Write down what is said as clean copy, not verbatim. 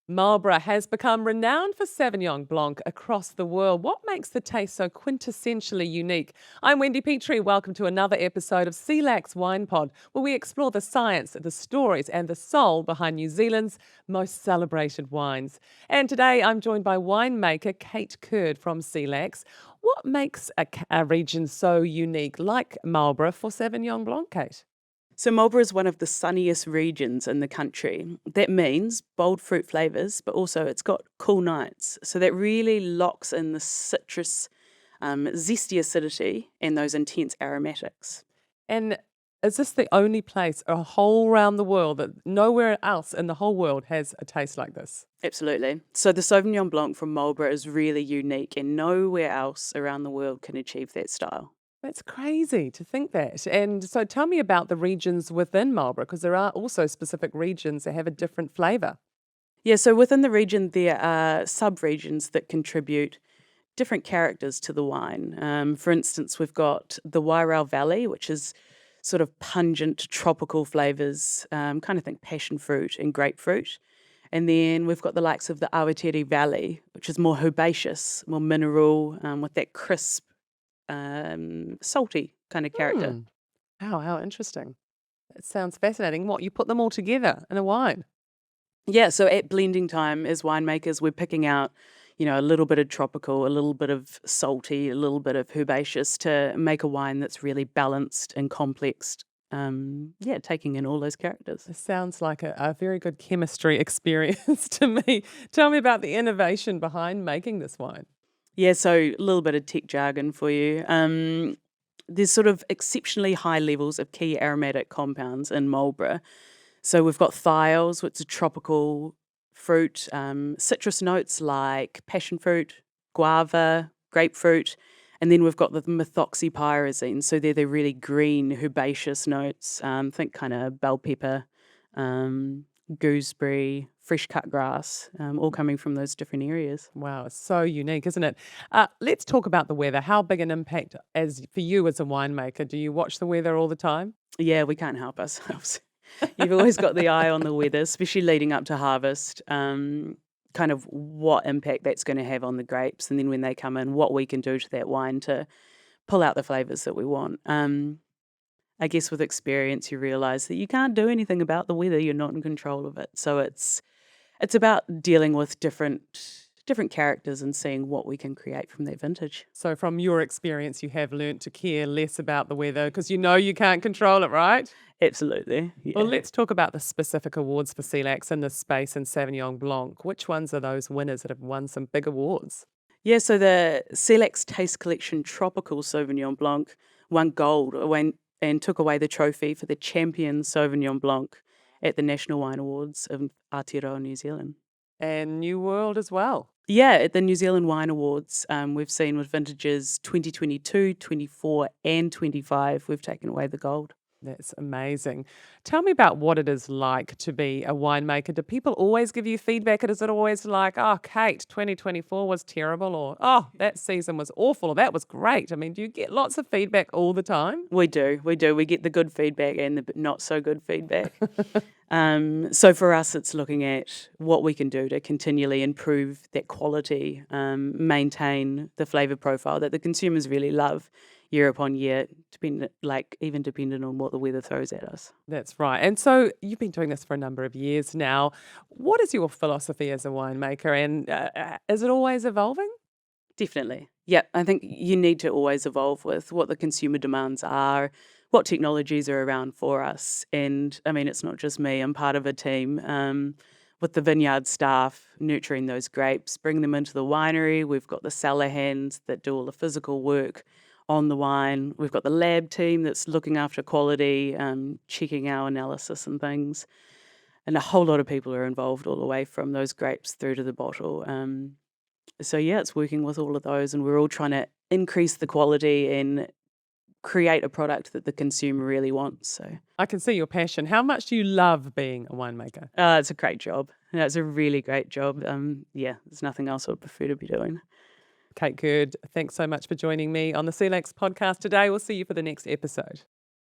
Marlborough has become renowned for Sauvignon Blanc across the world. What makes the taste so quintessentially unique? I'm Wendy Petrie. Welcome to another episode of Selaks Wine-Pod, where we explore the science, the stories, and the soul behind New Zealand's most celebrated wines. And today I'm joined by winemaker Kate Curd from Selaks. What makes a region so unique, like Marlborough for Sauvignon Blanc, Kate? So Marlborough is one of the sunniest regions in the country. That means bold fruit flavours, but also it's got cool nights. So that really locks in the citrus, zesty acidity and those intense aromatics. And is this the only place a whole around the world that nowhere else in the whole world has a taste like this? Absolutely. So the Sauvignon Blanc from Marlborough is really unique and nowhere else around the world can achieve that style. That's crazy to think that. And so tell me about the regions within Marlborough, because there are also specific regions that have a different flavour. Yeah, so within the region, there are sub-regions that contribute different characters to the wine. For instance, we've got the Wairau Valley, which is sort of pungent tropical flavours, kind of think passion fruit and grapefruit. And then we've got the likes of the Awatere Valley, which is more herbaceous, more mineral, with that crisp, salty kind of character. Hmm. Wow, how interesting. That sounds fascinating. What, you put them all together in a wine? Yeah, so at blending time as winemakers, we're picking out, a little bit of tropical, a little bit of salty, a little bit of herbaceous to make a wine that's really balanced and complex. Yeah, taking in all those characters. It sounds like a very good chemistry experience to me. Tell me about the innovation behind making this wine. Yeah, so a little bit of tech jargon for you. There's sort of exceptionally high levels of key aromatic compounds in Marlborough. So we've got thiols, which is tropical fruit, citrus notes like passion fruit, guava, grapefruit, and then we've got the methoxypyrazine. So they're the really green herbaceous notes. Think kind of bell pepper, gooseberry, fresh cut grass, all coming from those different areas. Wow, it's so unique, isn't it? Let's talk about the weather. How big an impact as for you as a winemaker? Do you watch the weather all the time? Yeah, we can't help ourselves. You've always got the eye on the weather, especially leading up to harvest, kind of what impact that's going to have on the grapes. And then when they come in, what we can do to that wine to pull out the flavours that we want. I guess with experience, you realise that you can't do anything about the weather. You're not in control of it. So it's about dealing with different characters and seeing what we can create from that vintage. So, from your experience, you have learnt to care less about the weather because you know you can't control it, right? Absolutely. Well, Yeah. let's talk about the specific awards for Selaks in this space and Sauvignon Blanc. Which ones are those winners that have won some big awards? Yeah, so the Selaks Taste Collection Tropical Sauvignon Blanc won gold and took away the trophy for the champion Sauvignon Blanc at the National Wine Awards of Aotearoa, New Zealand. And New World as well. Yeah, at the New Zealand Wine Awards, we've seen with vintages 2022, 24, and 25, we've taken away the gold. That's amazing. Tell me about what it is like to be a winemaker. Do people always give you feedback? Or is it always like, oh, Kate, 2024 was terrible, or oh, that season was awful, or that was great? I mean, do you get lots of feedback all the time? We do, we do. We get the good feedback and the not so good feedback. So for us, it's looking at what we can do to continually improve that quality, maintain the flavour profile that the consumers really love year upon year, even dependent on what the weather throws at us. That's right. And so you've been doing this for a number of years now. What is your philosophy as a winemaker, and is it always evolving? Definitely. Yeah, I think you need to always evolve with what the consumer demands are, what technologies are around for us. And I mean, it's not just me, I'm part of a team with the vineyard staff nurturing those grapes, bring them into the winery. We've got the cellar hands that do all the physical work on the wine. We've got the lab team that's looking after quality, checking our analysis and things. And a whole lot of people are involved all the way from those grapes through to the bottle. So yeah, it's working with all of those, and we're all trying to increase the quality and create a product that the consumer really wants. So I can see your passion. How much do you love being a winemaker? it's a great job. It's a really great job. Yeah, there's nothing else I would prefer to be doing. Kate Curd, thanks so much for joining me on the Selaks podcast today. We'll see you for the next episode.